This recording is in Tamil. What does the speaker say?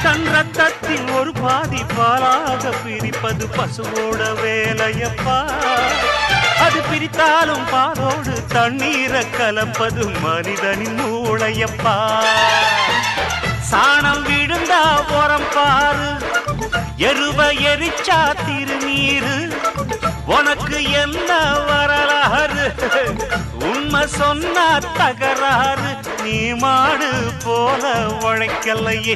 தன் ரத்தத்தின் ஒரு பாதி பாலாக பிரிப்பது பசுவோட வேலையப்பா. அது பிரித்தாலும் பாலோடு தண்ணீரை கலப்பது மனிதனின் மூளையப்பா. சாணம் விழுந்தா உரம் பாரு, எருவ எரிச்சா திருநீரு. உனக்கு என்ன வரலாறு, உண்மை சொன்னா தகராறு. நீ மாடு போல உழைக்கலையே